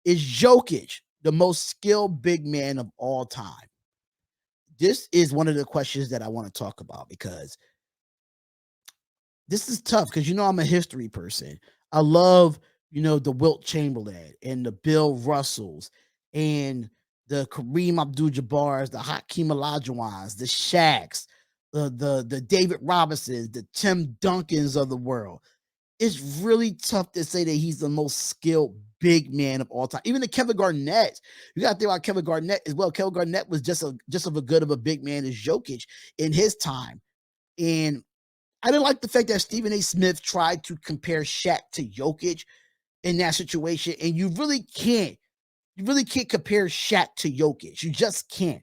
Is Jokic the most skilled big man of all time? This is one of the questions that I want to talk about because this is tough because I'm a history person. I love, the Wilt Chamberlain and the Bill Russells and the Kareem Abdul-Jabbars, the Hakeem Olajuwons, the Shaqs, the David Robinsons, the Tim Duncans of the world. It's really tough to say that he's the most skilled big man of all time. Even the Kevin Garnett, you got to think about Kevin Garnett as well. Kevin Garnett was just as good of a big man as Jokic in his time. And I didn't like the fact that Stephen A. Smith tried to compare Shaq to Jokic in that situation. And you really can't compare Shaq to Jokic. You just can't.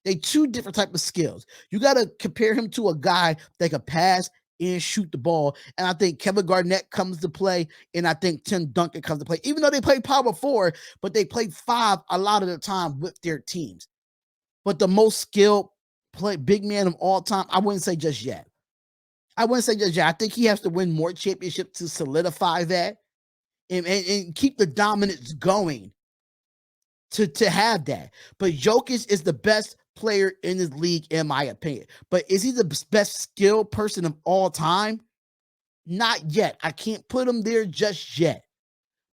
They two different type of skills. You got to compare him to a guy that can pass and shoot the ball. And I think Kevin Garnett comes to play, and I think Tim Duncan comes to play. Even though they play power forward, but they play five a lot of the time with their teams. But the most skilled big man of all time, I wouldn't say just yet. I think he has to win more championships to solidify that and keep the dominance going to have that. But Jokic is the best player in this league, in my opinion. But is he the best skilled person of all time? Not yet. I can't put him there just yet.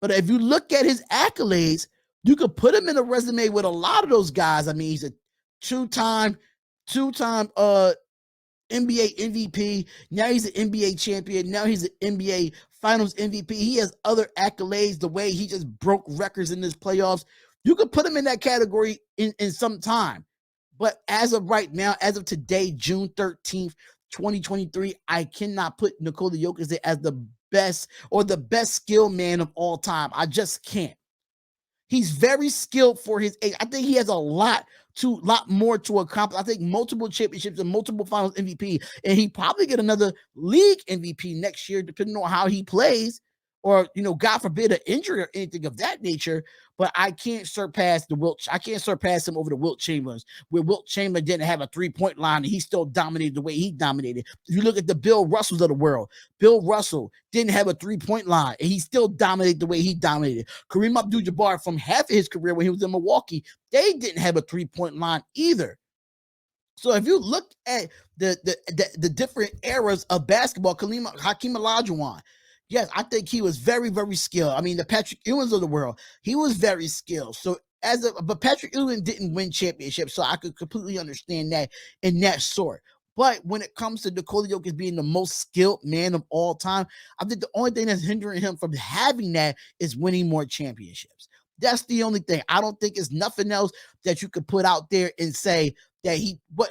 But if you look at his accolades, you could put him in a resume with a lot of those guys. I mean, he's a two-time NBA MVP. Now he's an NBA champion. Now he's an NBA Finals MVP. He has other accolades. The way he just broke records in this playoffs, you could put him in that category in some time. But as of right now, as of today, June 13th, 2023, I cannot put Nikola Jokic as the best or the best skilled man of all time. I just can't. He's very skilled for his age. I think he has a lot more to accomplish. I think multiple championships and multiple finals MVP, and he probably get another league MVP next year, depending on how he plays, or God forbid, an injury or anything of that nature. But I can't surpass I can't surpass him over the Wilt Chamberlains, where Wilt Chamberlain didn't have a 3-point line and he still dominated the way he dominated. If you look at the Bill Russells of the world, Bill Russell didn't have a 3-point line and he still dominated the way he dominated. Kareem Abdul-Jabbar, from half of his career when he was in Milwaukee, they didn't have a 3-point line either. So if you look at the different eras of basketball, Hakeem Olajuwon, yes, I think he was very, very skilled. I mean, the Patrick Ewings of the world, he was very skilled. So but Patrick Ewing didn't win championships, so I could completely understand that in that sort. But when it comes to Nikola Jokic being the most skilled man of all time, I think the only thing that's hindering him from having that is winning more championships. That's the only thing. I don't think it's nothing else that you could put out there and say that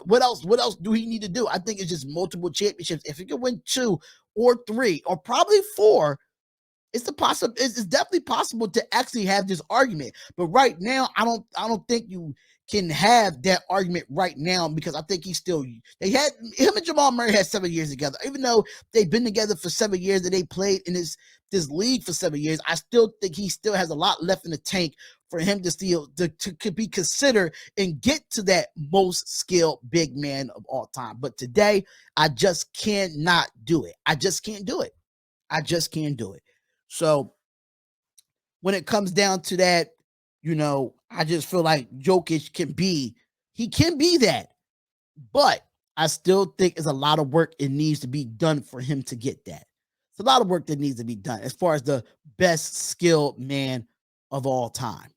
what else do he need to do? I think it's just multiple championships. If he can win 2 or 3 or probably 4, it's definitely possible to actually have this argument. But right now, I don't think you can have that argument right now, because I think him and Jamal Murray had 7 years together. Even though they've been together for 7 years and they played in this league for 7 years, I still think he still has a lot left in the tank for him to be considered and get to that most skilled big man of all time. But today, I just cannot do it. I just can't do it. So when it comes down to that, I just feel like Jokic can be that. But I still think it's a lot of work it needs to be done for him to get that. It's a lot of work that needs to be done as far as the best skilled man of all time.